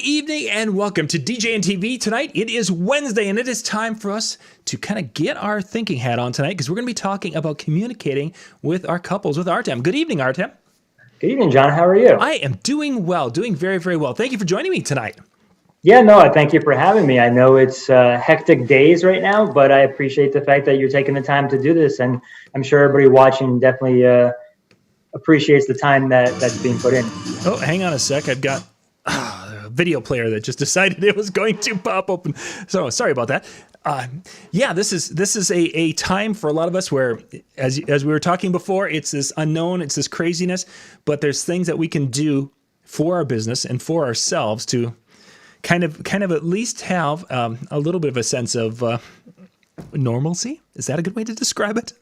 evening and welcome to DJ and TV tonight. It is Wednesday and it is time for us to kind of get our thinking hat on tonight because we're going to be talking about communicating with our couples with Artem. Good evening, Artem. Good evening, John. How are you? I am doing well, doing very, very well. Thank you for joining me tonight. Yeah, no, I thank you for having me. I know it's hectic days right now, but I appreciate the fact that you're taking the time to do this. And I'm sure everybody watching definitely appreciates the time that's being put in. Oh, hang on a sec. I've got a video player that just decided it was going to pop open. So sorry about that. Yeah, this is a time for a lot of us where, as we were talking before, it's this unknown, it's this craziness, but there's things that we can do for our business and for ourselves to kind of at least have a little bit of a sense of normalcy. Is that a good way to describe it?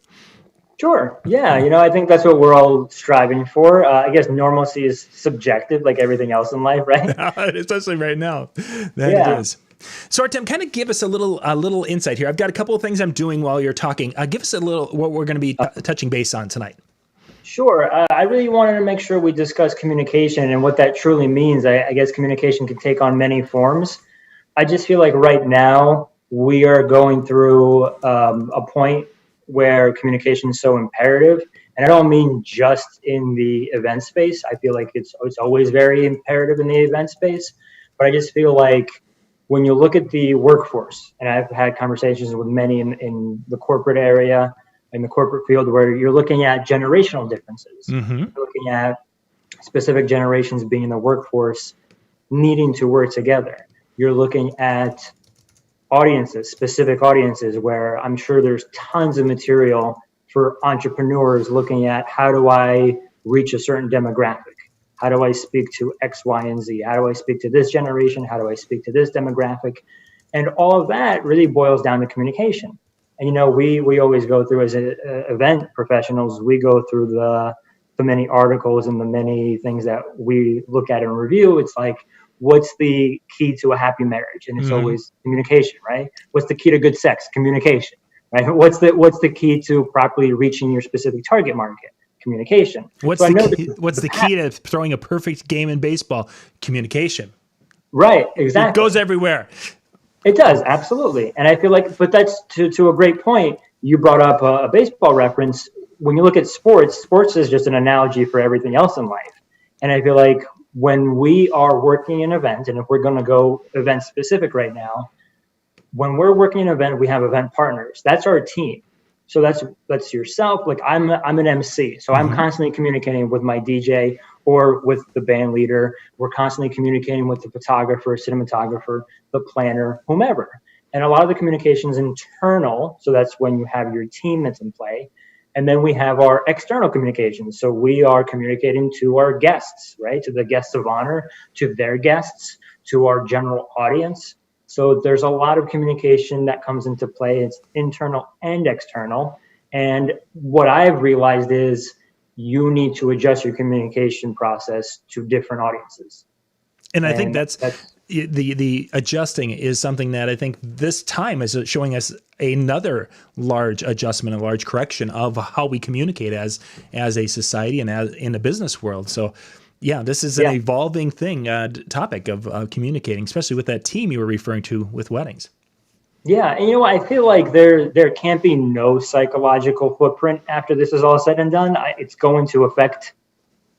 Sure. Yeah. I think that's what we're all striving for. I guess normalcy is subjective, like everything else in life, right? Especially right now. It is. So Artem, kind of give us a little insight here. I've got a couple of things I'm doing while you're talking. Give us a little what we're going to be touching base on tonight. Sure. I really wanted to make sure we discuss communication and what that truly means. I guess communication can take on many forms. I just feel like right now we are going through a point where communication is so imperative. And I don't mean just in the event space. I feel like it's always very imperative in the event space. But I just feel like when you look at the workforce, and I've had conversations with many in the corporate area, in the corporate field, where you're looking at generational differences. Mm-hmm. You're looking at specific generations being in the workforce needing to work together. You're looking at audiences, specific audiences, where I'm sure there's tons of material for entrepreneurs looking at how do I reach a certain demographic? How do I speak to X, Y, and Z? How do I speak to this generation? How do I speak to this demographic? And all of that really boils down to communication. And, we always go through as event professionals, we go through the many articles and the many things that we look at and review. It's like, what's the key to a happy marriage? And it's always communication, right? What's the key to good sex? Communication, right? What's the key to properly reaching your specific target market? Communication. What's the key to throwing a perfect game in baseball? Communication. Right, exactly. It goes everywhere. It does, absolutely. And I feel like, but that's to a great point. You brought up a baseball reference. When you look at sports is just an analogy for everything else in life. And I feel like when we are working an event, and if we're going to go event specific right now, when we're working an event, we have event partners. That's our team. So that's yourself. Like I'm an MC. So I'm constantly communicating with my DJ or with the band leader. We're constantly communicating with the photographer, cinematographer, the planner, whomever. And a lot of the communication is internal. So that's when you have your team that's in play. And then we have our external communication. So we are communicating to our guests, right? To the guests of honor, to their guests, to our general audience. So there's a lot of communication that comes into play. It's internal and external. And what I've realized is you need to adjust your communication process to different audiences. And I think that's the adjusting is something that I think this time is showing us another large adjustment, a large correction of how we communicate as a society and as in the business world. So yeah, this is an evolving topic of communicating, especially with that team you were referring to with weddings. Yeah, and I feel like there can't be no psychological footprint after this is all said and done. It's going to affect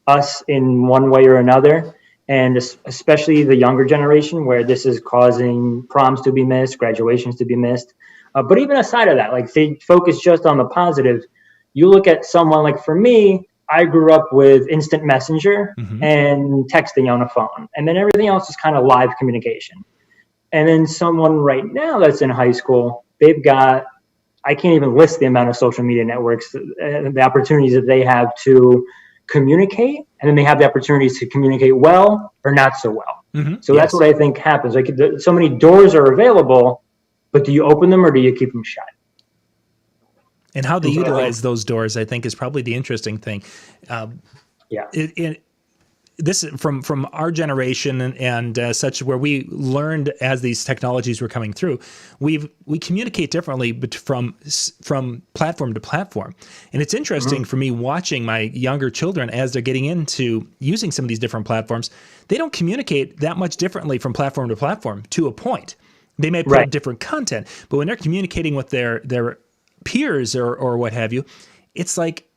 us in one way or another, and especially the younger generation, where this is causing proms to be missed, graduations to be missed. But even aside of that, like they focus just on the positive. You look at someone like, for me, I grew up with instant messenger and texting on a phone. And then everything else is kind of live communication. And then someone right now that's in high school, they've got, I can't even list the amount of social media networks, the opportunities that they have to communicate. And then they have the opportunities to communicate well or not so well. So that's what I think happens. Like so many doors are available, but do you open them or do you keep them shut? And how they utilize those doors, I think, is probably the interesting thing. this from our generation and such, where we learned as these technologies were coming through, we communicate differently from platform to platform. And it's interesting for me watching my younger children as they're getting into using some of these different platforms. They don't communicate that much differently from platform to platform to a point. They may put up different content, but when they're communicating with their peers or what have you, it's like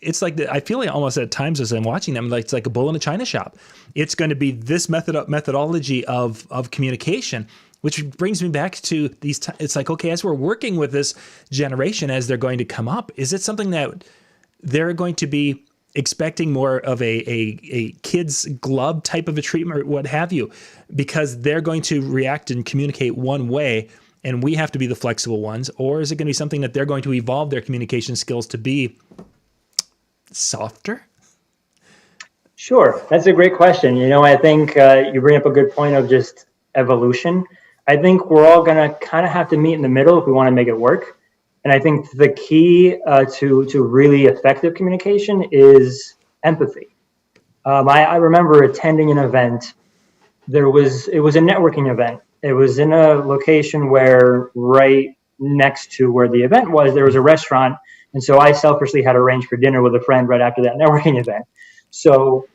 I feel like almost at times as I'm watching them, like it's like a bull in a china shop. It's going to be this methodology of communication, which brings me back to these. It's like, okay, as we're working with this generation, as they're going to come up, is it something that they're going to be expecting more of a kid's glove type of a treatment or what have you, because they're going to react and communicate one way and we have to be the flexible ones? Or is it going to be something that they're going to evolve their communication skills to be softer? Sure. That's a great question. I think you bring up a good point of just evolution. I think we're all going to kind of have to meet in the middle if we want to make it work. And I think the key to really effective communication is empathy. I remember attending an event. It was a networking event. It was in a location where right next to where the event was, there was a restaurant. And so I selfishly had arranged for dinner with a friend right after that networking event. So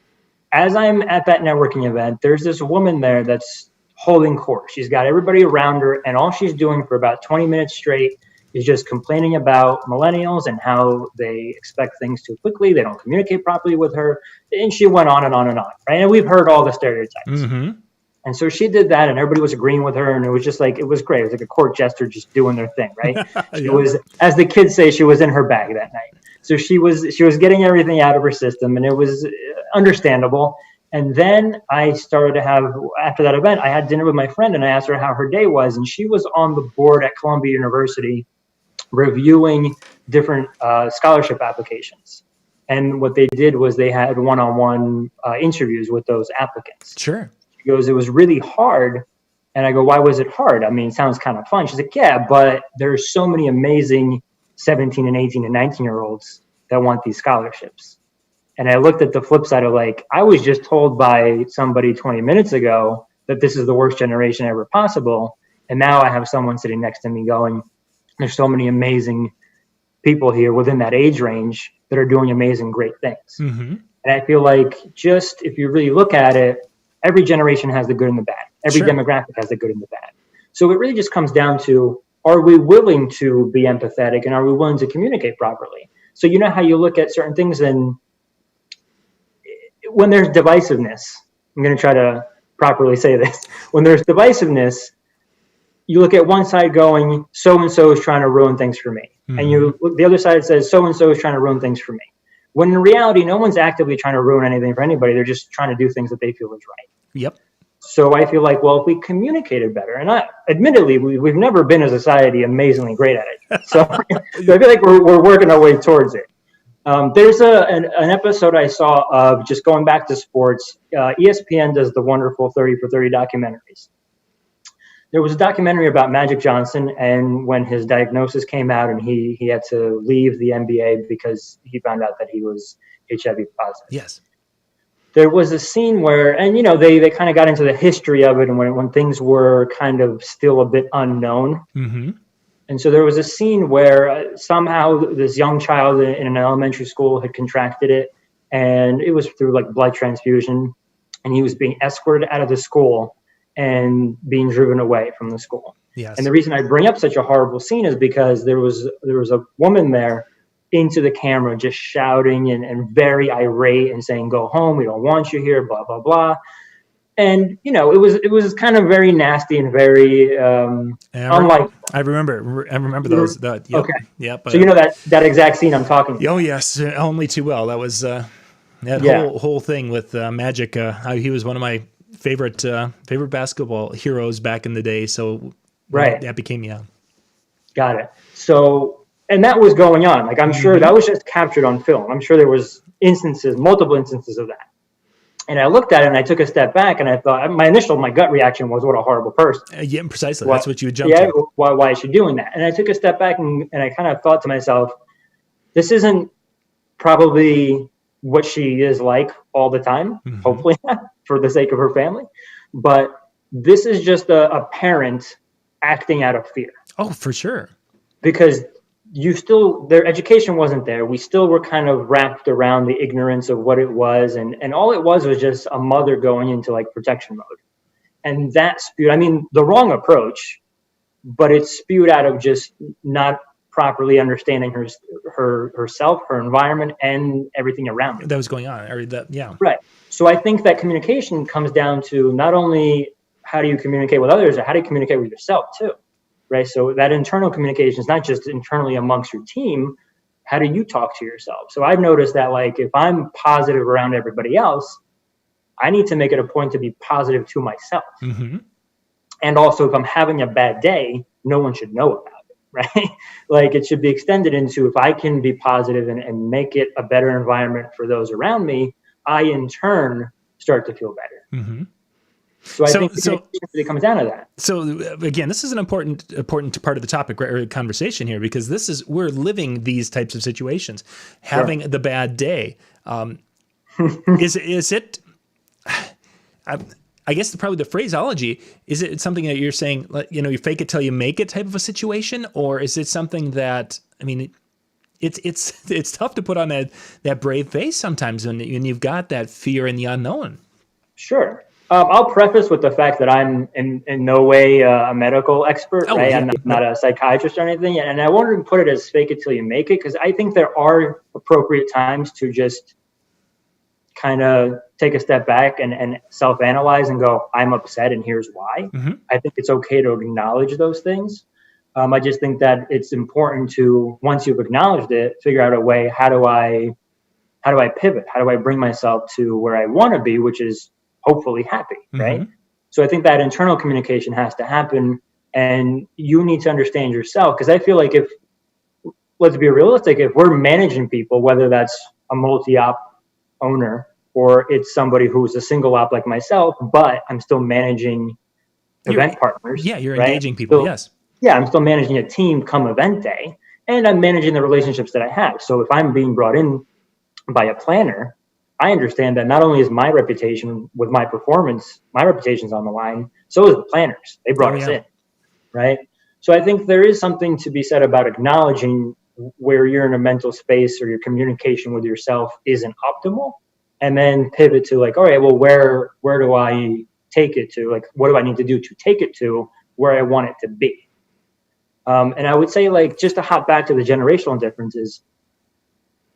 as I'm at that networking event, there's this woman there that's holding court. She's got everybody around her, and all she's doing for about 20 minutes straight is just complaining about millennials and how they expect things too quickly. They don't communicate properly with her. And she went on and on and on, right? And we've heard all the stereotypes. Mm-hmm. And so she did that, and everybody was agreeing with her, and it was just like, it was great. It was like a court jester just doing their thing, right? She was, as the kids say, she was in her bag that night. So she was getting everything out of her system, and it was understandable. And then I started to have, after that event, I had dinner with my friend, and I asked her how her day was, and she was on the board at Columbia University reviewing different scholarship applications. And what they did was they had one-on-one interviews with those applicants. Sure. She goes, it was really hard. And I go, why was it hard? I mean, it sounds kind of fun. She's like, yeah, but there's so many amazing 17 and 18 and 19-year-olds that want these scholarships. And I looked at the flip side of like, I was just told by somebody 20 minutes ago that this is the worst generation ever possible. And now I have someone sitting next to me going, there's so many amazing people here within that age range that are doing amazing, great things. Mm-hmm. And I feel like just if you really look at it, every generation has the good and the bad. Every demographic has the good and the bad. So it really just comes down to, are we willing to be empathetic and are we willing to communicate properly? So you know how you look at certain things, and when there's divisiveness, I'm going to try to properly say this. When there's divisiveness, you look at one side going, so-and-so is trying to ruin things for me. Mm-hmm. And you look, the other side says, so-and-so is trying to ruin things for me. When in reality, no one's actively trying to ruin anything for anybody. They're just trying to do things that they feel is right. Yep. So I feel like, well, if we communicated better, and admittedly, we've never been a society amazingly great at it. So I feel like we're working our way towards it. There's an episode I saw of, just going back to sports. ESPN does the wonderful 30 for 30 documentaries. There was a documentary about Magic Johnson, and when his diagnosis came out and he had to leave the NBA because he found out that he was HIV positive. Yes. There was a scene where, and they kind of got into the history of it, and when things were kind of still a bit unknown. Mm-hmm. And so there was a scene where somehow this young child in an elementary school had contracted it, and it was through like blood transfusion, and he was being escorted out of the school and being driven away from the school. Yes. And the reason I bring up such a horrible scene is because there was a woman there into the camera just shouting and very irate and saying, go home, we don't want you here, blah, blah, blah. And, it was kind of very nasty and very unlike. I remember those. Yep, okay. Yep. So that exact scene I'm talking about. Oh, yes. Only too well. That was whole thing with Magic. He was one of my favorite basketball heroes back in the day. So that became, Got it. So, and that was going on. Like, I'm sure that was just captured on film. I'm sure there was multiple instances of that. And I looked at it and I took a step back and I thought, my gut reaction was, what a horrible person. Yeah, precisely. That's what you would jump to. Why is she doing that? And I took a step back and I kind of thought to myself, this isn't probably what she is like all the time, hopefully not, for the sake of her family. But this is just a parent acting out of fear. Oh, for sure. Because their education wasn't there. We still were kind of wrapped around the ignorance of what it was. And all it was just a mother going into like protection mode. And that spewed, I mean, the wrong approach, but it spewed out of just not properly understanding herself, her environment, and everything around her. That was going on. Or that, yeah. Right. So I think that communication comes down to not only how do you communicate with others, or how do you communicate with yourself too, right? So that internal communication is not just internally amongst your team. How do you talk to yourself? So I've noticed that, like, if I'm positive around everybody else, I need to make it a point to be positive to myself. And also, if I'm having a bad day, no one should know about it, right? Like, it should be extended into, if I can be positive and make it a better environment for those around me, I in turn start to feel better. So I think it comes down to that. So again, this is an important part of the topic or conversation here, because we're living these types of situations, having the bad day. Is it? I guess probably the phraseology, is it something that you're saying, you know, you fake it till you make it type of a situation, or is it something that, I mean, it's tough to put on that brave face sometimes when you've got that fear in the unknown. Sure. I'll preface with the fact that I'm in no way a medical expert, right? I'm not a psychiatrist or anything. And I won't put it as fake it till you make it, because I think there are appropriate times to just kind of take a step back and self-analyze and go, I'm upset and here's why. I think it's okay to acknowledge those things. I just think that it's important to, once you've acknowledged it, figure out a way, how do I pivot? How do I bring myself to where I want to be, which is hopefully happy, right? So I think that internal communication has to happen, and you need to understand yourself. Because I feel like, let's be realistic, if we're managing people, whether that's a multi-op owner or it's somebody who's a single op like myself, but I'm still managing event partners. Yeah, you're engaging people, yes. Yeah, I'm still managing a team come event day, and I'm managing the relationships that I have. So if I'm being brought in by a planner, I understand that not only is my reputation with my performance, my reputation's on the line, so is the planners. They brought us in, right? So I think there is something to be said about acknowledging where you're in a mental space or your communication with yourself isn't optimal, and then pivot to like, all right, well, where do I take it to? Like, what do I need to do to take it to where I want it to be? And I would say, like, just to hop back to the generational differences,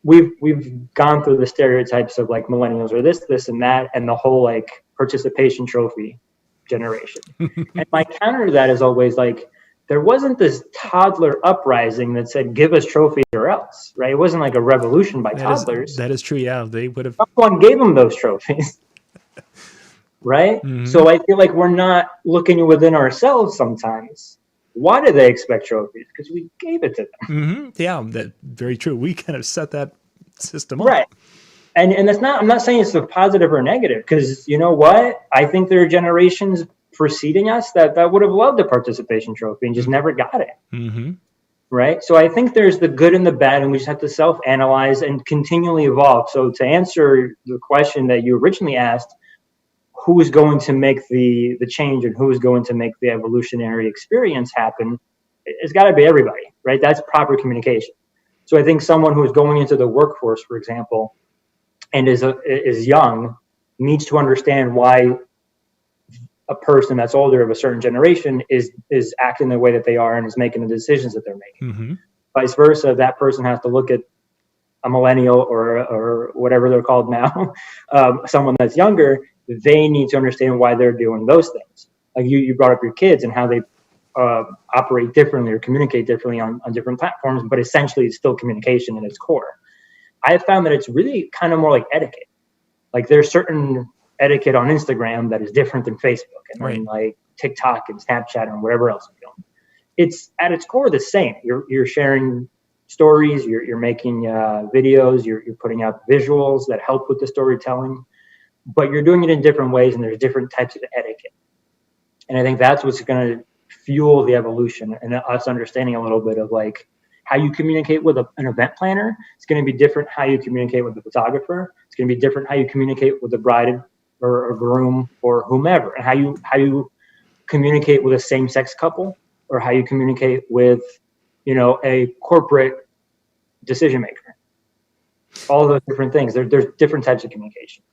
we've gone through the stereotypes of like millennials or this and that, and the whole like participation trophy generation. And my counter to that is always like, there wasn't this toddler uprising that said, give us trophies or else, right? It wasn't like a revolution by toddlers. That is true. Yeah. They would have. Someone gave them those trophies. Right. So I feel like we're not looking within ourselves sometimes. Why do they expect trophies? Because we gave it to them. Yeah, that's very true. We kind of set that system up. Right. And that's not, I'm not saying it's a positive or negative, because you know what? I think there are generations preceding us that would have loved a participation trophy and just never got it. Right. So I think there's the good and the bad, and we just have to self-analyze and continually evolve. So to answer the question that you originally asked, who's going to make the change and who's going to make the evolutionary experience happen, it's got to be everybody, right? That's proper communication. So I think someone who is going into the workforce, for example, and is young, needs to understand why a person that's older of a certain generation is acting the way that they are and is making the decisions that they're making. Vice versa, that person has to look at a millennial or whatever they're called now, someone that's younger. They need to understand why they're doing those things. Like you brought up your kids and how they operate differently or communicate differently on different platforms, but essentially it's still communication at its core. I have found that it's really kind of more like etiquette. Like there's certain etiquette on Instagram that is different than Facebook and then like TikTok and Snapchat and whatever else you're doing. It's at its core the same. You're sharing stories, you're making videos, you're putting out visuals that help with the storytelling, but you're doing it in different ways, and there's different types of etiquette. And I think that's what's going to fuel the evolution and us understanding a little bit of like, How you communicate with an event planner, it's going to be different how you communicate with the photographer. It's going to be different how you communicate with the bride or a groom or whomever, and how you communicate with a same-sex couple, or how you communicate with, a corporate decision maker. All those different things. There's different types of communication.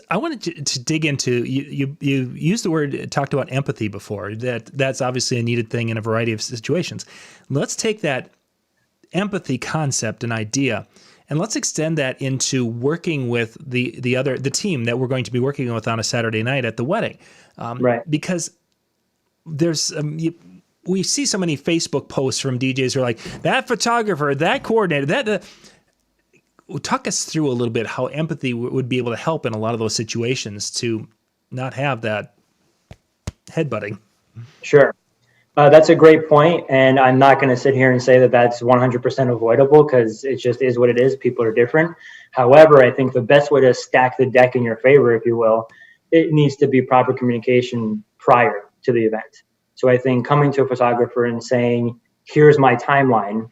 I wanted to dig into, you used the word, talked about empathy before. That's obviously a needed thing in a variety of situations. Let's take that empathy concept and idea, and let's extend that into working with the team that we're going to be working with on a Saturday night at the wedding. Right. Because there's we see so many Facebook posts from DJs who are like, that photographer, that coordinator, talk us through a little bit how empathy would be able to help in a lot of those situations to not have that headbutting. Sure. That's a great point, and I'm not going to sit here and say that that's 100% avoidable, because it just is what it is. People are different. However, I think the best way to stack the deck in your favor, if you will, it needs to be proper communication prior to the event. So I think coming to a photographer and saying, here's my timeline,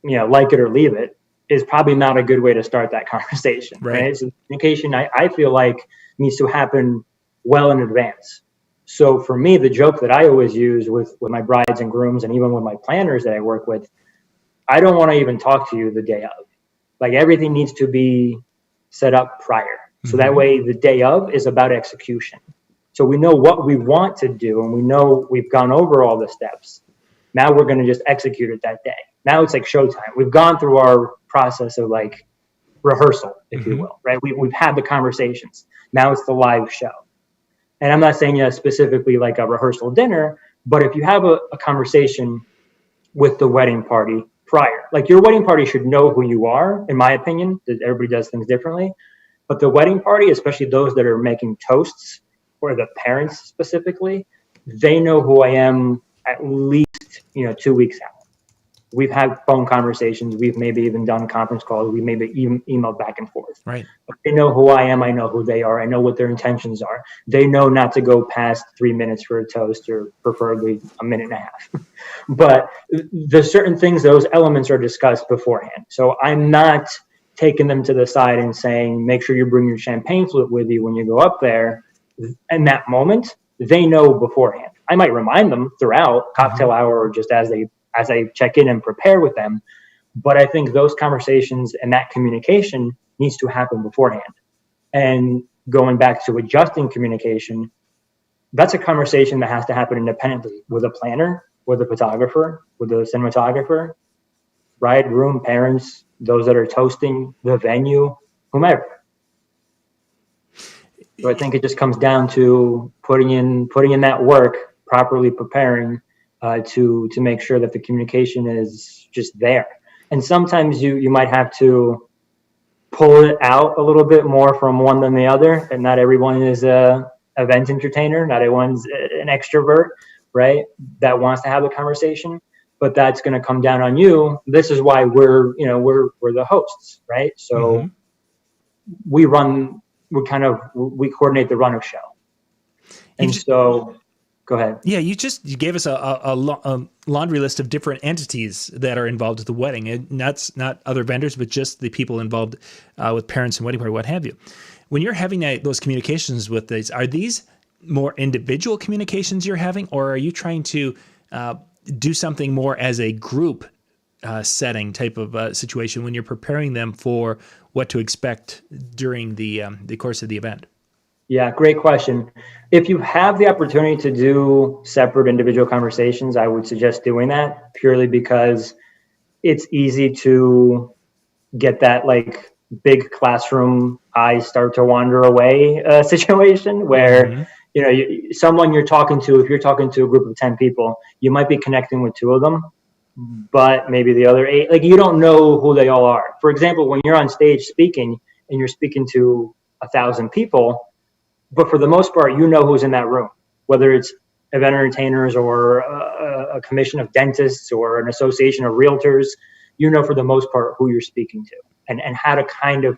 like it or leave it, is probably not a good way to start that conversation. Right? So communication, I feel like, needs to happen well in advance. So for me, the joke that I always use with my brides and grooms, and even with my planners that I work with, I don't want to even talk to you the day of. Like, everything needs to be set up prior. So that way the day of is about execution. So we know what we want to do, and we know we've gone over all the steps. Now we're going to just execute it that day. Now it's like showtime. We've gone through our process of like rehearsal, if you will, right? We've had the conversations. Now it's the live show. And I'm not saying specifically like a rehearsal dinner, but if you have a conversation with the wedding party prior, like, your wedding party should know who you are, in my opinion. Everybody does things differently. But the wedding party, especially those that are making toasts, or the parents specifically, they know who I am at least 2 weeks out. We've had phone conversations. We've maybe even done conference calls. We maybe emailed back and forth. Right. But they know who I am. I know who they are. I know what their intentions are. They know not to go past 3 minutes for a toast, or preferably a minute and a half. But the certain things, those elements are discussed beforehand. So I'm not taking them to the side and saying, make sure you bring your champagne flute with you when you go up there. In that moment, they know beforehand. I might remind them throughout cocktail hour, or just as I check in and prepare with them. But I think those conversations and that communication needs to happen beforehand. And going back to adjusting communication, that's a conversation that has to happen independently with a planner, with a photographer, with a cinematographer, bride, groom, parents, those that are toasting, the venue, whomever. So I think it just comes down to putting in that work, properly preparing, to make sure that the communication is just there. And sometimes you might have to pull it out a little bit more from one than the other. And not everyone is a event entertainer. Not everyone's an extrovert, right? That wants to have a conversation. But that's going to come down on you. This is why we're the hosts, right? So we coordinate the run of show. And so go ahead. Yeah, you gave us a laundry list of different entities that are involved with the wedding, and that's not other vendors, but just the people involved with parents and wedding party, what have you. When you're having those communications with these, are these more individual communications you're having, or are you trying to do something more as a group setting type of situation when you're preparing them for what to expect during the course of the event? Yeah, great question. If you have the opportunity to do separate individual conversations, I would suggest doing that, purely because it's easy to get that like big classroom eyes start to wander away situation where someone you're talking to, if you're talking to a group of 10 people, you might be connecting with 2 of them, but maybe the other 8, like, you don't know who they all are. For example, when you're on stage speaking and you're speaking to 1,000 people, but for the most part, you know who's in that room, whether it's event entertainers or a commission of dentists or an association of realtors. You know, for the most part, who you're speaking to and how to kind of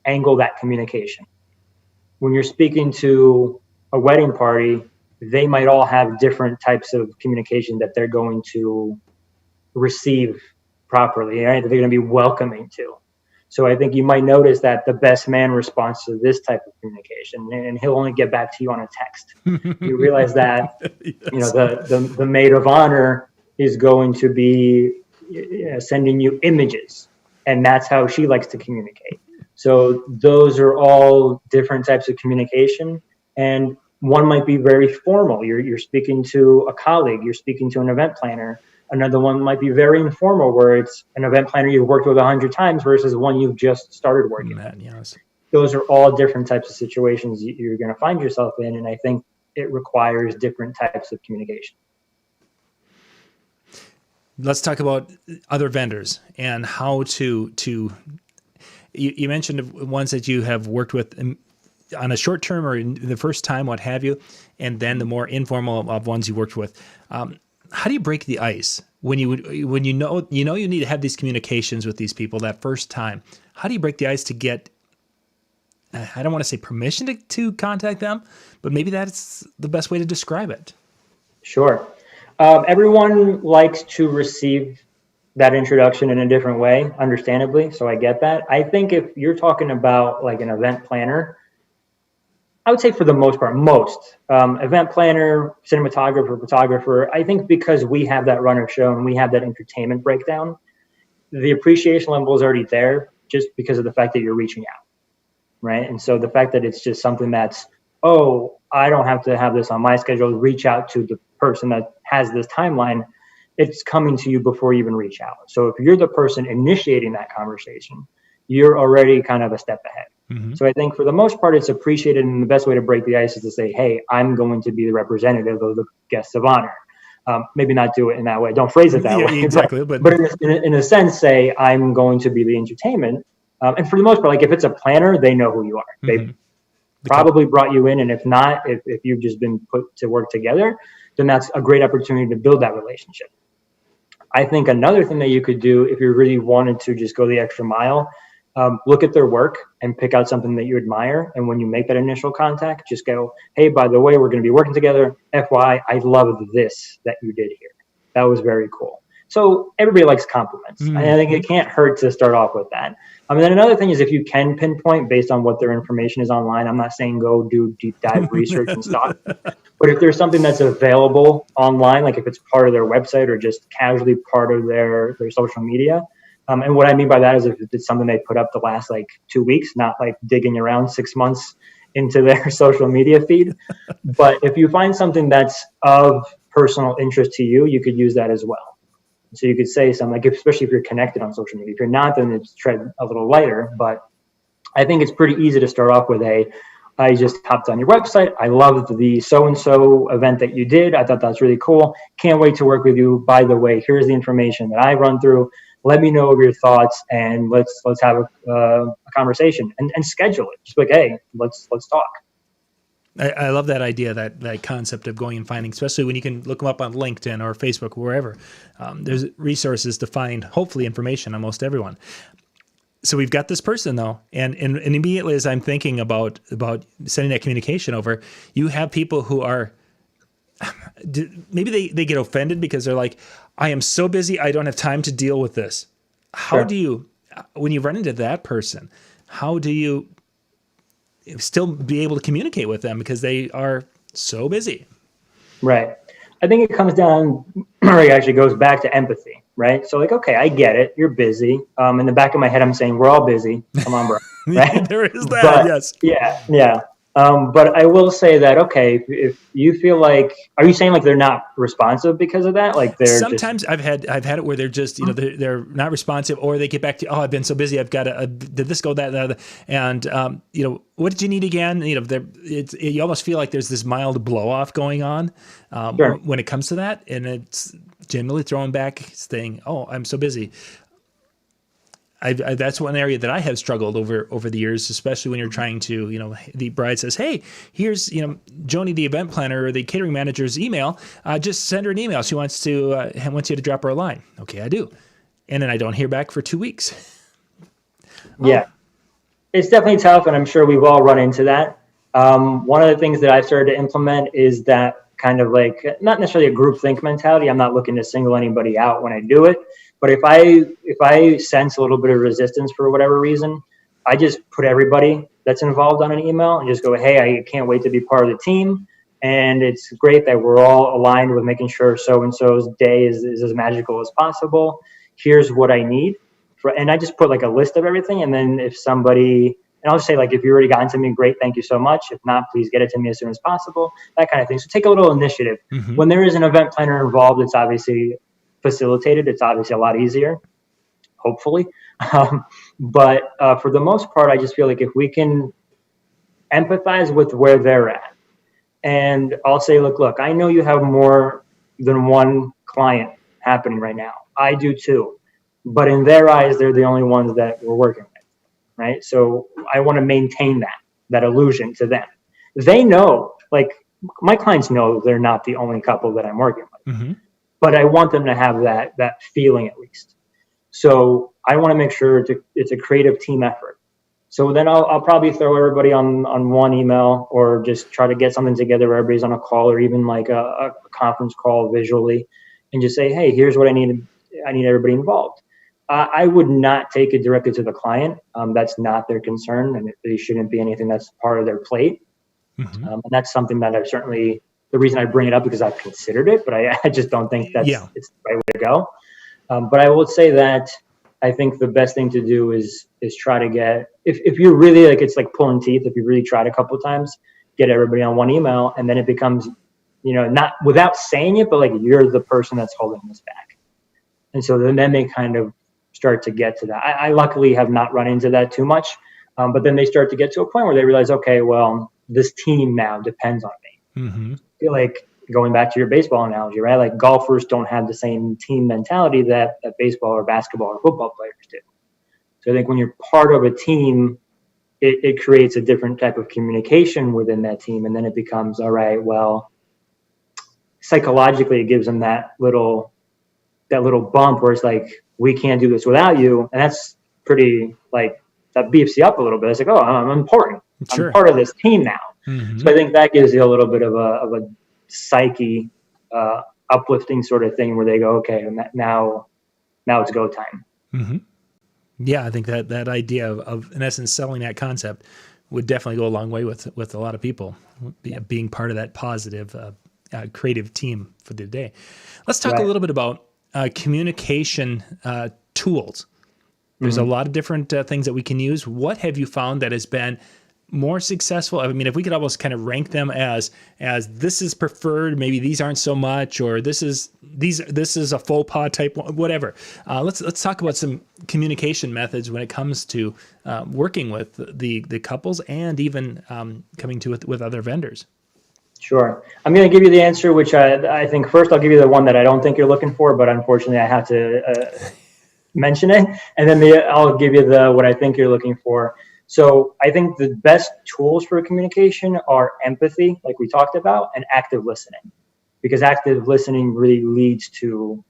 angle that communication. When you're speaking to a wedding party, they might all have different types of communication that they're going to receive properly, right? That they're going to be welcoming to. So I think you might notice that the best man responds to this type of communication, and he'll only get back to you on a text. You realize that, Yes. the maid of honor is going to be sending you images, and that's how she likes to communicate. So those are all different types of communication, and one might be very formal. You're speaking to a colleague, you're speaking to an event planner. Another one might be very informal, where it's an event planner you've worked with 100 times versus one you've just started working with. Yes. Those are all different types of situations you're going to find yourself in, and I think it requires different types of communication. Let's talk about other vendors and how to you mentioned ones that you have worked with on a short term or in the first time, what have you, and then the more informal of ones you worked with. How do you break the ice when you know you need to have these communications with these people that first time? How do you break the ice to get, I don't want to say permission to contact them, but maybe that's the best way to describe it. Sure. Everyone likes to receive that introduction in a different way, understandably. So I get that. I think if you're talking about like an event planner, I would say for the most part, event planner, cinematographer, photographer, I think because we have that runner show and we have that entertainment breakdown, the appreciation level is already there just because of the fact that you're reaching out, right? And so the fact that it's just something that's, oh, I don't have to have this on my schedule, reach out to the person that has this timeline, it's coming to you before you even reach out. So if you're the person initiating that conversation, you're already kind of a step ahead. Mm-hmm. So I think for the most part, it's appreciated, and the best way to break the ice is to say, hey, I'm going to be the representative of the guests of honor. Maybe not do it in that way. Don't phrase it that way. Exactly. But in a sense, say, I'm going to be the entertainment. And for the most part, like if it's a planner, they know who you are. Mm-hmm. They probably brought you in. And if not, if you've just been put to work together, then that's a great opportunity to build that relationship. I think another thing that you could do if you really wanted to just go the extra mile, look at their work and pick out something that you admire. And when you make that initial contact, just go, hey, by the way, we're going to be working together. FYI, I love this that you did here. That was very cool. So everybody likes compliments. Mm-hmm. And I think it can't hurt to start off with that. And then another thing is if you can pinpoint based on what their information is online, I'm not saying go do deep dive research and stuff. But if there's something that's available online, like if it's part of their website or just casually part of their social media, and what I mean by that is if it's something they put up the last like 2 weeks, not like digging around 6 months into their social media feed. But if you find something that's of personal interest to you, you could use that as well. So you could say something like, especially if you're connected on social media. If you're not, then it's tread a little lighter. But I think it's pretty easy to start off with I just hopped on your website. I loved the so-and-so event that you did. I thought that's really cool. Can't wait to work with you. By the way, here's the information that I run through. Let me know of your thoughts, and let's have a conversation and schedule it. Just like, hey, let's talk. I love that idea, that concept of going and finding, especially when you can look them up on LinkedIn or Facebook or wherever. There's resources to find, hopefully, information on most everyone. So we've got this person though, and immediately as I'm thinking about sending that communication over, you have people who are maybe they get offended because they're like, I am so busy, I don't have time to deal with this. How do you, when you run into that person, how do you still be able to communicate with them because they are so busy? Right. I think it comes down, or it actually goes back to empathy, right? So like, okay, I get it. You're busy. In the back of my head, I'm saying we're all busy. Come on, bro. Right? There is that, yes. Yeah. But I will say that, okay, if you feel like, are you saying like they're not responsive because of that? Like they're sometimes I've had it where they're just, they're not responsive, or they get back to, I've been so busy. I've got to, did this go that, and, what did you need again? You almost feel like there's this mild blow off going on when it comes to that. And it's generally throwing back saying, oh, I'm so busy. That's one area that I have struggled over the years, especially when you're trying to, the bride says, hey, here's, Joni, the event planner or the catering manager's email. Just send her an email. She wants you to drop her a line. Okay, I do. And then I don't hear back for 2 weeks. Yeah, it's definitely tough. And I'm sure we've all run into that. One of the things that I've started to implement is that kind of like not necessarily a groupthink mentality. I'm not looking to single anybody out when I do it, but if I sense a little bit of resistance for whatever reason, I just put everybody that's involved on an email and just go, hey, I can't wait to be part of the team. And it's great that we're all aligned with making sure so-and-so's day is as magical as possible. Here's what I need. And I just put like a list of everything. And then if somebody, and I'll just say like, if you already gotten to me, great, thank you so much. If not, please get it to me as soon as possible, that kind of thing. So take a little initiative. When there is an event planner involved, it's obviously facilitated. It's obviously a lot easier, hopefully. But for the most part, I just feel like if we can empathize with where they're at, and I'll say, look, I know you have more than one client happening right now. I do too. But in their eyes, they're the only ones that we're working with, right? So I want to maintain that illusion to them. They know, like my clients know they're not the only couple that I'm working with, but I want them to have that feeling at least. So I want to make sure it's a creative team effort. So then I'll probably throw everybody on one email, or just try to get something together where everybody's on a call, or even like a conference call visually, and just say, hey, here's what I need everybody involved. I would not take it directly to the client. That's not their concern, and it shouldn't be anything that's part of their plate. And that's something that I've certainly, the reason I bring it up, because I've considered it, but I just don't think it's the right way to go. But I will say that I think the best thing to do is try to get, if you really like, it's like pulling teeth. If you really tried a couple of times, get everybody on one email, and then it becomes, not without saying it, but like you're the person that's holding this back. And so then they kind of start to get to that. I luckily have not run into that too much, but then they start to get to a point where they realize, okay, well, this team now depends on me. I feel like, going back to your baseball analogy, right? Like golfers don't have the same team mentality that baseball or basketball or football players do. So I think when you're part of a team, it creates a different type of communication within that team. And then it becomes, all right, well, psychologically it gives them that little bump where it's like, we can't do this without you. And that's pretty, like, that beefs you up a little bit. It's like, oh, I'm important. Sure. I'm part of this team now. So I think that gives you a little bit of a psyche uplifting sort of thing, where they go, okay, and now it's go time. Yeah, I think that idea of in essence selling that concept would definitely go a long way with a lot of people, being part of that positive creative team for the day. Let's talk a little bit about communication tools. There's a lot of different things that we can use. What have you found that has been more successful? I mean, if we could almost kind of rank them as this is preferred, maybe these aren't so much, or this is a faux pas type, whatever. Let's talk about some communication methods when it comes to working with the couples, and even coming to with other vendors. Sure. I'm going to give you the answer, which I think first I'll give you the one that I don't think you're looking for, but unfortunately I have to mention it, and then I'll give you what I think you're looking for. So I think the best tools for communication are empathy, like we talked about, and active listening, because active listening really leads to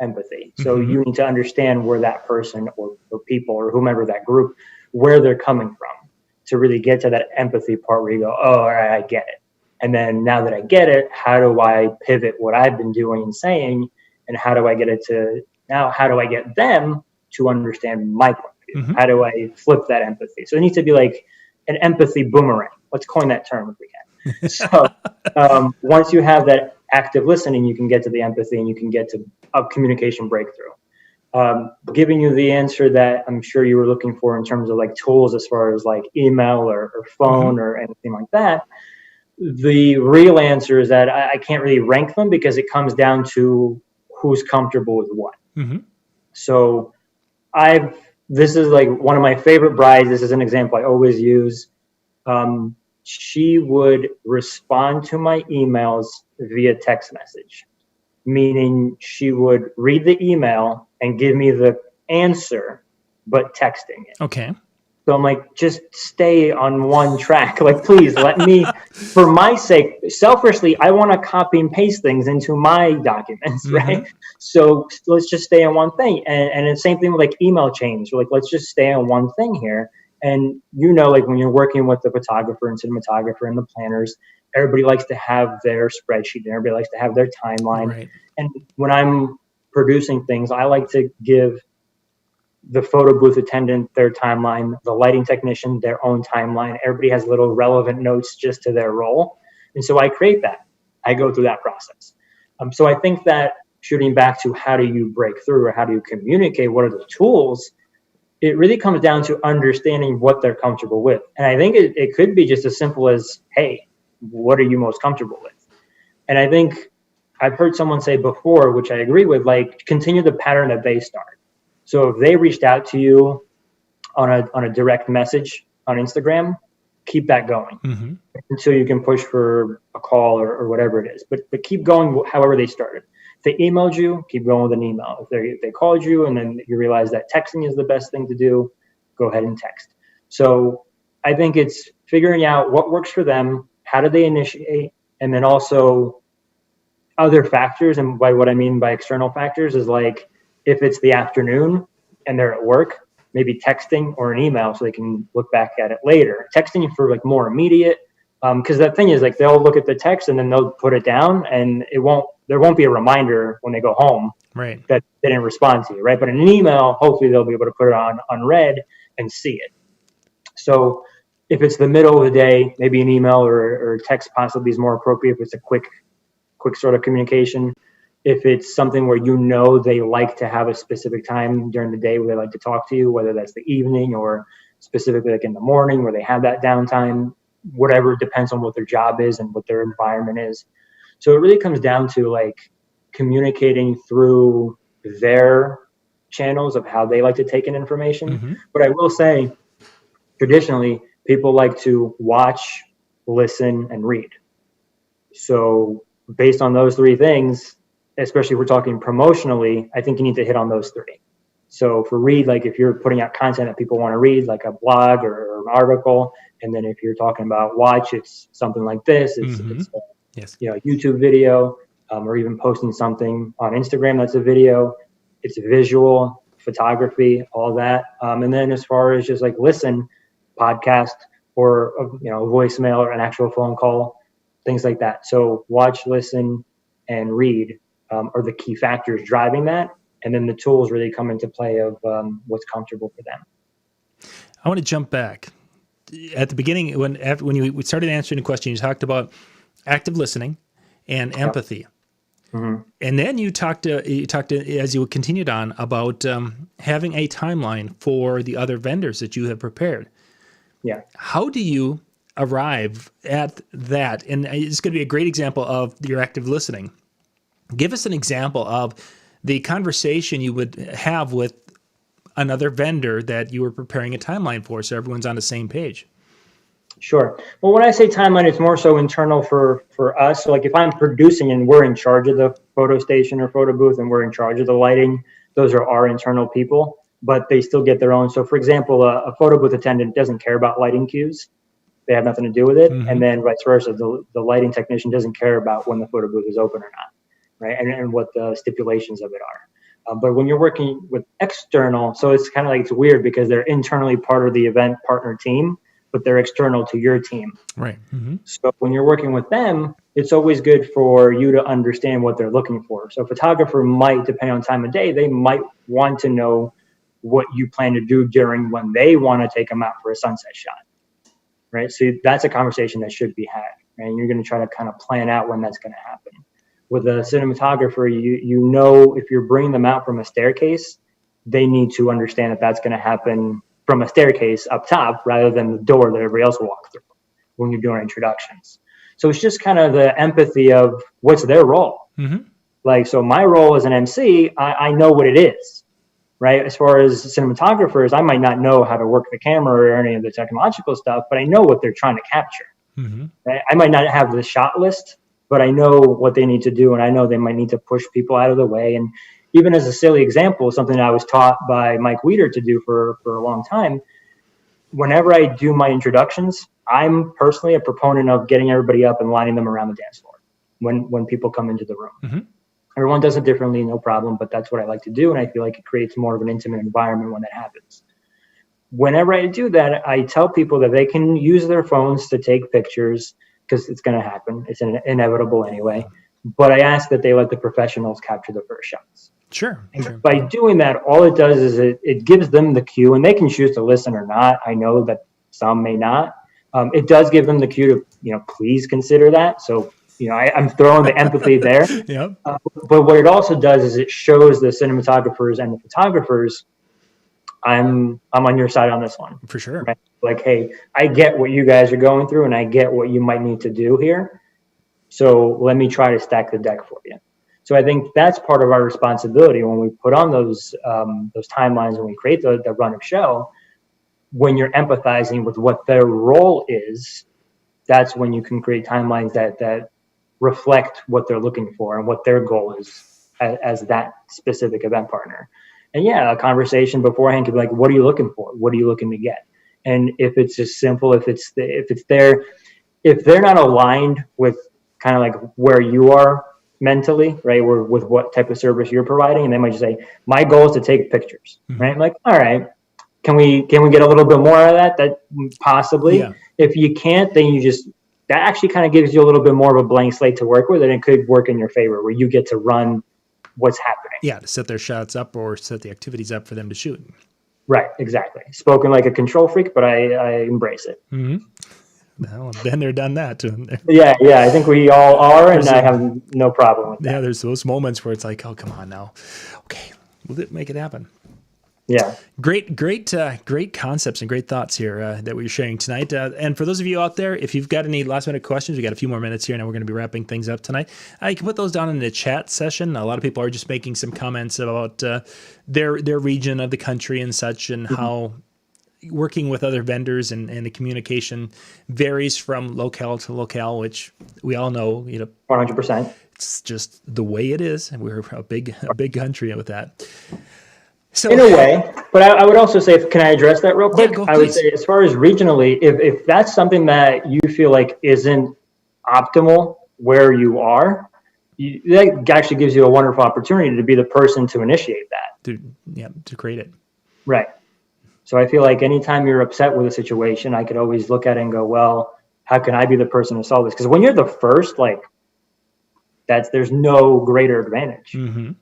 empathy. So you need to understand where that person or people or whomever that group, where they're coming from, to really get to that empathy part where you go, oh, all right, I get it. And then now that I get it, how do I pivot what I've been doing and saying, and how do I get them to understand my point? How do I flip that empathy? So it needs to be like an empathy boomerang. Let's coin that term if we can. So once you have that active listening, you can get to the empathy, and you can get to a communication breakthrough. Giving you the answer that I'm sure you were looking for in terms of like tools, as far as like email or phone or anything like that. The real answer is that I can't really rank them, because it comes down to who's comfortable with what. So this is like one of my favorite brides. This is an example I always use. She would respond to my emails via text message, meaning she would read the email and give me the answer, but texting it. Okay. So I'm like, just stay on one track. Like, please let me, for my sake, selfishly, I want to copy and paste things into my documents, right? So let's just stay on one thing. And the same thing with like email chains. We're like, let's just stay on one thing here. And like when you're working with the photographer and cinematographer and the planners, everybody likes to have their spreadsheet and everybody likes to have their timeline. Right. And when I'm producing things, I like to give the photo booth attendant their timeline, the lighting technician their own timeline. Everybody has little relevant notes just to their role. And so I create that. I go through that process. So I think that shooting back to how do you break through or how do you communicate, what are the tools, it really comes down to understanding what they're comfortable with. And I think it could be just as simple as, hey, what are you most comfortable with? And I think I've heard someone say before, which I agree with, like continue the pattern that they start. So if they reached out to you on a direct message on Instagram, keep that going until you can push for a call or whatever it is. But keep going however they started. If they emailed you, keep going with an email. If they called you and then you realize that texting is the best thing to do, go ahead and text. So I think it's figuring out what works for them, how do they initiate, and then also other factors. And by what I mean by external factors is like if it's the afternoon and they're at work, maybe texting or an email so they can look back at it later. Texting for like more immediate, because the thing is like they'll look at the text and then they'll put it down, and there won't be a reminder when they go home right. that they didn't respond to you, right? But in an email, hopefully they'll be able to put it on unread and see it. So if it's the middle of the day, maybe an email or text possibly is more appropriate if it's a quick sort of communication. If it's something where they like to have a specific time during the day where they like to talk to you, whether that's the evening or specifically like in the morning where they have that downtime, whatever, depends on what their job is and what their environment is. So it really comes down to like communicating through their channels of how they like to take in information. But I will say, traditionally, people like to watch, listen, and read. So based on those three things, especially if we're talking promotionally, I think you need to hit on those three. So for read, like if you're putting out content that people want to read, like a blog or an article, and then if you're talking about watch, it's something like this. It's yes. A YouTube video, or even posting something on Instagram that's a video. It's visual, photography, all that. And then as far as just like listen, podcast or a voicemail or an actual phone call, things like that. So watch, listen, and read are the key factors driving that. And then the tools really come into play of what's comfortable for them. I want to jump back. At the beginning, when you started answering the question, you talked about active listening and empathy. And then you talked as you continued on about having a timeline for the other vendors that you have prepared. Yeah. How do you arrive at that? And it's going to be a great example of your active listening. Give us an example of the conversation you would have with another vendor that you were preparing a timeline for, so everyone's on the same page. Sure. Well, when I say timeline, it's more so internal for us. So like if I'm producing and we're in charge of the photo station or photo booth and we're in charge of the lighting, those are our internal people, but they still get their own. So for example, a photo booth attendant doesn't care about lighting cues. They have nothing to do with it. And then vice versa, the lighting technician doesn't care about when the photo booth is open or not, right? And what the stipulations of it are. But when you're working with external, so it's kind of like, it's weird because they're internally part of the event partner team, but they're external to your team. Right. So when you're working with them, it's always good for you to understand what they're looking for. So a photographer might, depending on time of day, they might want to know what you plan to do during when they want to take them out for a sunset shot, right? So that's a conversation that should be had, right? And you're going to try to kind of plan out when that's going to happen. With a cinematographer, you know if you're bringing them out from a staircase, they need to understand that that's going to happen from a staircase up top rather than the door that everybody else will walk through when you're doing introductions. So it's just kind of the empathy of what's their role. Like, so my role as an MC, I know what it is, right? As far as cinematographers, I might not know how to work the camera or any of the technological stuff, but I know what they're trying to capture. Right? I might not have the shot list, but I know what they need to do, and I know they might need to push people out of the way. And even as a silly example, something I was taught by Mike Weeder to do for a long time, whenever I do my introductions, I'm personally a proponent of getting everybody up and lining them around the dance floor when people come into the room. Everyone does it differently, no problem, but that's what I like to do, and I feel like it creates more of an intimate environment when that happens. Whenever I do that, I tell people that they can use their phones to take pictures, because it's going to happen. It's inevitable anyway. But I ask that they let the professionals capture the first shots. Sure. And by doing that, all it does is it gives them the cue, and they can choose to listen or not. I know that some may not. It does give them the cue to, please consider that. So, I'm throwing the empathy there. Yep. But what it also does is it shows the cinematographers and the photographers, I'm on your side on this one. For sure. Right? Like, hey, I get what you guys are going through, and I get what you might need to do here. So let me try to stack the deck for you. So I think that's part of our responsibility when we put on those timelines and we create the run of show. When you're empathizing with what their role is, that's when you can create timelines that reflect what they're looking for and what their goal is as that specific event partner. And yeah, a conversation beforehand could be like, what are you looking for? What are you looking to get? And if it's just simple, if they're not aligned with kind of like where you are mentally, right, or with what type of service you're providing, and they might just say, my goal is to take pictures, right? I'm like, all right, can we get a little bit more out of that? That possibly. Yeah. If you can't, then that actually kind of gives you a little bit more of a blank slate to work with, and it could work in your favor where you get to run what's happening. Yeah, to set their shots up or set the activities up for them to shoot. Right, exactly. Spoken like a control freak, but I embrace it. Mm-hmm. Well, been there, done that. Yeah, I think we all are, and I have no problem with that. Yeah, there's those moments where it's like, oh, come on now. Okay, we'll make it happen. Yeah. Great concepts and great thoughts here that we're sharing tonight. And for those of you out there, if you've got any last minute questions, we got a few more minutes here, and we're going to be wrapping things up tonight. You can put those down in the chat session. A lot of people are just making some comments about their region of the country and such, and how working with other vendors and the communication varies from locale to locale, which we all know, 100%. It's just the way it is, and we're a big country with that. So, in a way, but I would also say, can I address that real quick? Yeah, I would say, as far as regionally, if that's something that you feel like isn't optimal where you are, that actually gives you a wonderful opportunity to be the person to initiate that. To create it. Right. So I feel like anytime you're upset with a situation, I could always look at it and go, well, how can I be the person to solve this? Because when you're the first, there's no greater advantage. Mm-hmm.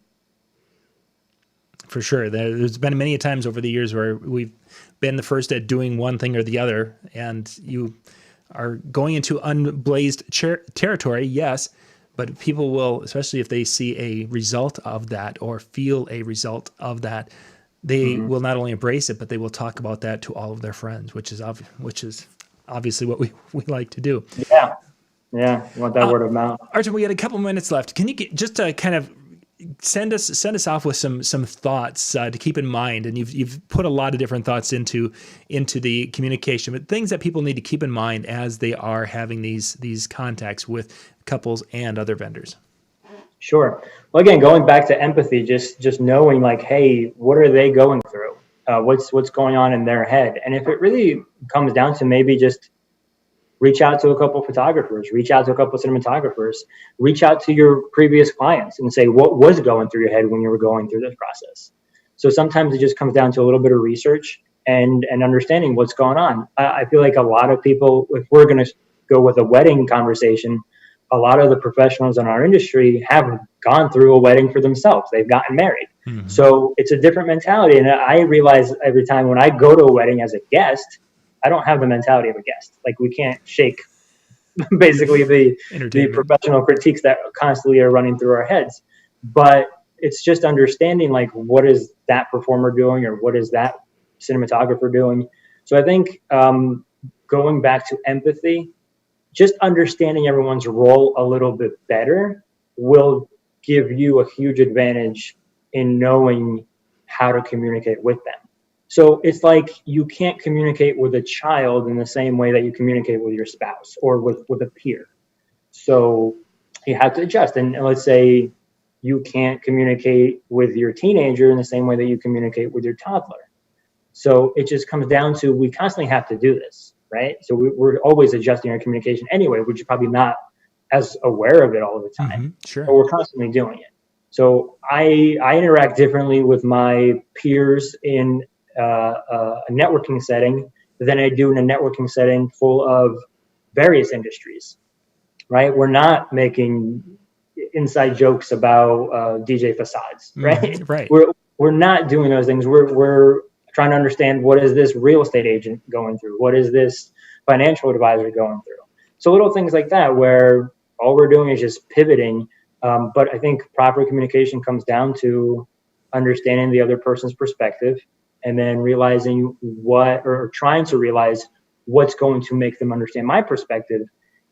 For sure. There's been many times over the years where we've been the first at doing one thing or the other, and you are going into unblazed territory, yes, but people will, especially if they see a result of that or feel a result of that, they will not only embrace it, but they will talk about that to all of their friends, which is obviously what we like to do. Yeah. You want that word of mouth. Artem, we got a couple minutes left. Can you just kind of send us off with some thoughts to keep in mind? And you've put a lot of different thoughts into the communication, but things that people need to keep in mind as they are having these contacts with couples and other vendors. Sure. Well, again, going back to empathy, just knowing hey, what are they going through? What's going on in their head? And if it really comes down to maybe just reach out to a couple of photographers, reach out to a couple of cinematographers, reach out to your previous clients and say, what was going through your head when you were going through this process? So sometimes it just comes down to a little bit of research and understanding what's going on. I feel like a lot of people, if we're going to go with a wedding conversation, a lot of the professionals in our industry have gone through a wedding for themselves. They've gotten married. Mm-hmm. So it's a different mentality. And I realize every time when I go to a wedding as a guest, I don't have the mentality of a guest. We can't shake basically the professional critiques that constantly are running through our heads. But it's just understanding what is that performer doing or what is that cinematographer doing. So I think going back to empathy, just understanding everyone's role a little bit better will give you a huge advantage in knowing how to communicate with them. So it's you can't communicate with a child in the same way that you communicate with your spouse or with a peer. So you have to adjust. And let's say you can't communicate with your teenager in the same way that you communicate with your toddler. So it just comes down to, we constantly have to do this, right? So we're always adjusting our communication anyway, which is probably not as aware of it all the time. Mm-hmm, sure. But we're constantly doing it. So I interact differently with my peers in a networking setting than I do in a networking setting full of various industries. right? We're not making inside jokes about DJ facades, right? Right. We're not doing those things. We're trying to understand, what is this real estate agent going through? What is this financial advisor going through? So little things like that, where all we're doing is just pivoting. But I think proper communication comes down to understanding the other person's perspective, and then realizing or trying to realize what's going to make them understand my perspective.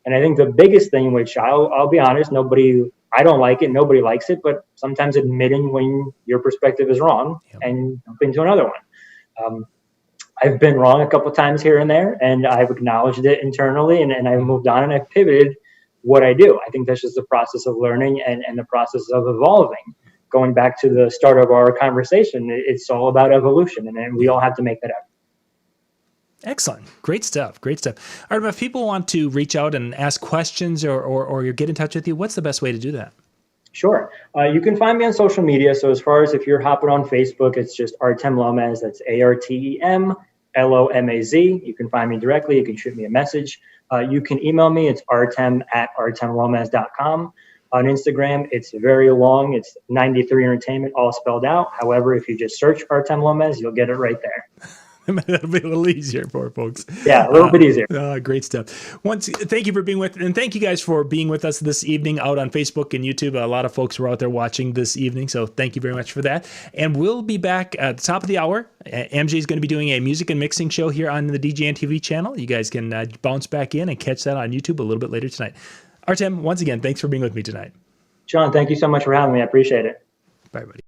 And I think the biggest thing, which I'll be honest, I don't like it, nobody likes it, but sometimes admitting when your perspective is wrong and jumping to another one. I've been wrong a couple of times here and there, and I've acknowledged it internally, and I've moved on and I've pivoted what I do. I think that's just the process of learning and the process of evolving. Going back to the start of our conversation, it's all about evolution, and we all have to make that effort. Excellent. Great stuff. Great stuff. Artem, if people want to reach out and ask questions or get in touch with you, what's the best way to do that? Sure. You can find me on social media. So as far as if you're hopping on Facebook, it's just Artem Lomaz. That's ARTEM LOMAZ. You can find me directly. You can shoot me a message. You can email me. It's artem@artemlomaz.com. On Instagram, it's very long. It's 93 Entertainment, all spelled out. However, if you just search Artem Lomaz, you'll get it right there. That'll be a little easier for folks. Yeah, a little bit easier. Great stuff. Thank you for being and thank you guys for being with us this evening out on Facebook and YouTube. A lot of folks were out there watching this evening, so thank you very much for that. And we'll be back at the top of the hour. MJ is going to be doing a music and mixing show here on the DJN TV channel. You guys can bounce back in and catch that on YouTube a little bit later tonight. Artem, once again, thanks for being with me tonight. John, thank you so much for having me. I appreciate it. Bye, buddy.